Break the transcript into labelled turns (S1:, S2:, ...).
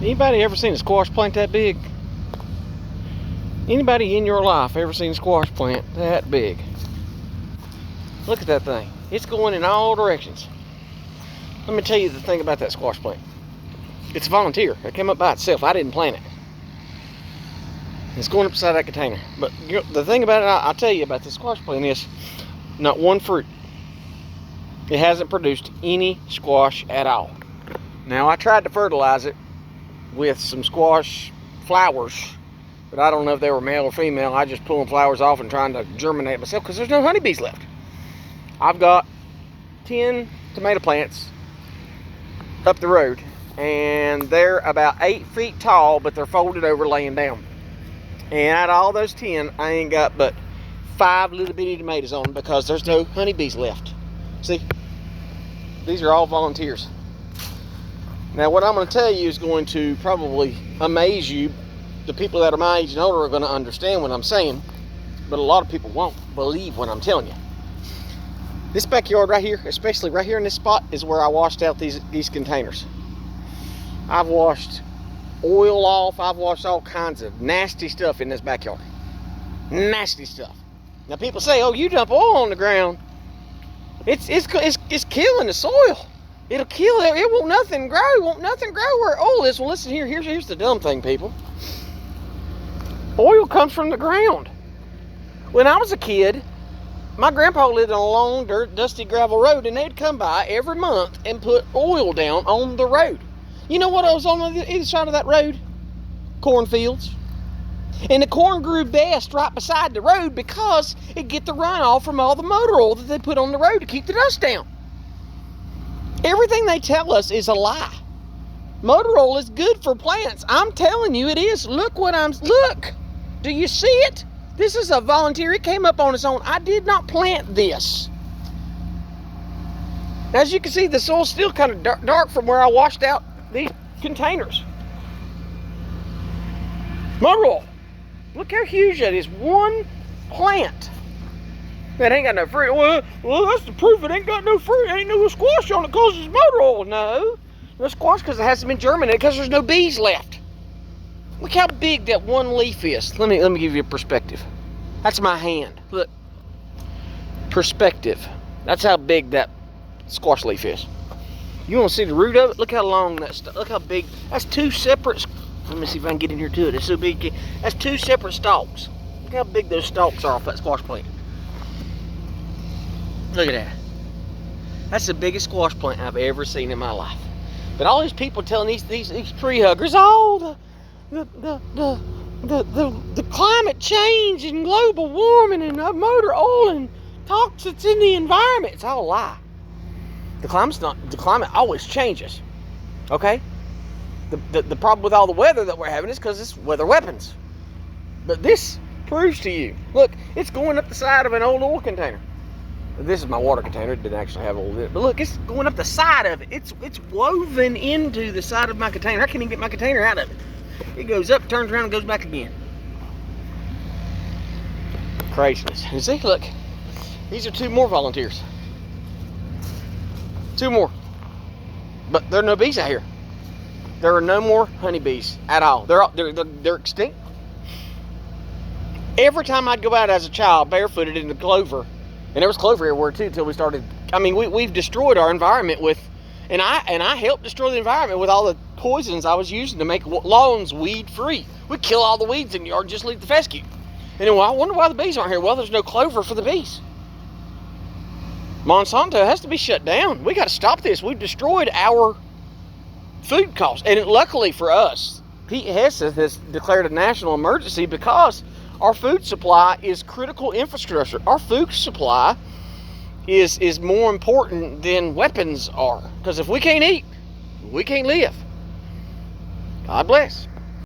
S1: Anybody ever seen a squash plant that big? Anybody in your life ever seen a squash plant that big? Look at that thing. It's going in all directions. Let me tell you the thing about that squash plant. It's a volunteer. It came up by itself. I didn't plant it. It's going up beside that container. But the thing about it, I'll tell you about the squash plant is not one fruit. It hasn't produced any squash at all. Now, I tried to fertilize it with some squash flowers, but I don't know if they were male or female. I just pulling flowers off and trying to germinate myself because there's no honeybees left. I've got 10 tomato plants up the road, and they're about 8 feet tall, but they're folded over laying down. And out of all those 10, I ain't got but 5 little bitty tomatoes on them because there's no honeybees left. See, these are all volunteers. Now, what I'm going to tell you is going to probably amaze you. The people that are my age and older are going to understand what I'm saying, but a lot of people won't believe what I'm telling you. This backyard right here, especially right here in this spot, is where I washed out these containers. I've washed oil off. I've washed all kinds of nasty stuff in this backyard. Nasty stuff. Now, people say, "Oh, you dump oil on the ground. It's killing the soil. It'll kill it. It won't nothing grow. Won't nothing grow where oil is." Well, listen here. Here's the dumb thing, people. Oil comes from the ground. When I was a kid, my grandpa lived on a long, dirt, dusty gravel road, and they'd come by every month and put oil down on the road. You know what was on either side of that road? Cornfields. And the corn grew best right beside the road because it get the runoff from all the motor oil that they put on the road to keep the dust down. Everything they tell us is a lie. Motor oil is good for plants. I'm telling you it is. Look. Do you see it? This is a volunteer. It came up on its own. I did not plant this. As you can see, the soil's still kind of dark from where I washed out these containers. Motor oil. Look how huge that is. One plant that ain't got no fruit. Well, that's the proof it ain't got no fruit. Ain't no squash on it because it's motor oil. No squash because it hasn't been germinated because there's no bees left. Look how big that one leaf is. Let me give you a perspective. That's my hand. Look. Perspective. That's how big that squash leaf is. You want to see the root of it? Look how long that stuff. Look how big. That's 2 separate. Let me see if I can get in here to it. It's so big. That's 2 separate stalks. Look how big those stalks are off that squash plant. Look at that. That's the biggest squash plant I've ever seen in my life. But all these people telling these tree huggers, "Oh, the climate change and global warming and motor oil and toxins in the environment," it's all a lie. The climate always changes. Okay? The problem with all the weather that we're having is because it's weather weapons. But this proves to you. Look, it's going up the side of an old oil container. This is my water container. It didn't actually have oil in it. But look, it's going up the side of it. It's woven into the side of my container. I can't even get my container out of it. It goes up, turns around, and goes back again. Craziness. You see, look. These are 2 more volunteers. 2 more. But there are no bees out here. There are no more honeybees at all. They're extinct. Every time I'd go out as a child barefooted in the clover, and there was clover everywhere too until we started. I mean, we've destroyed our environment with, and I helped destroy the environment with all the poisons I was using to make lawns weed free. We kill all the weeds in the yard, just leave the fescue. And then, well, I wonder why the bees aren't here. Well, there's no clover for the bees. Monsanto has to be shut down. We got to stop this. We've destroyed our food costs. And luckily for us, Pete Hegseth has declared a national emergency because our food supply is critical infrastructure. Our food supply is more important than weapons are. Because if we can't eat, we can't live. God bless.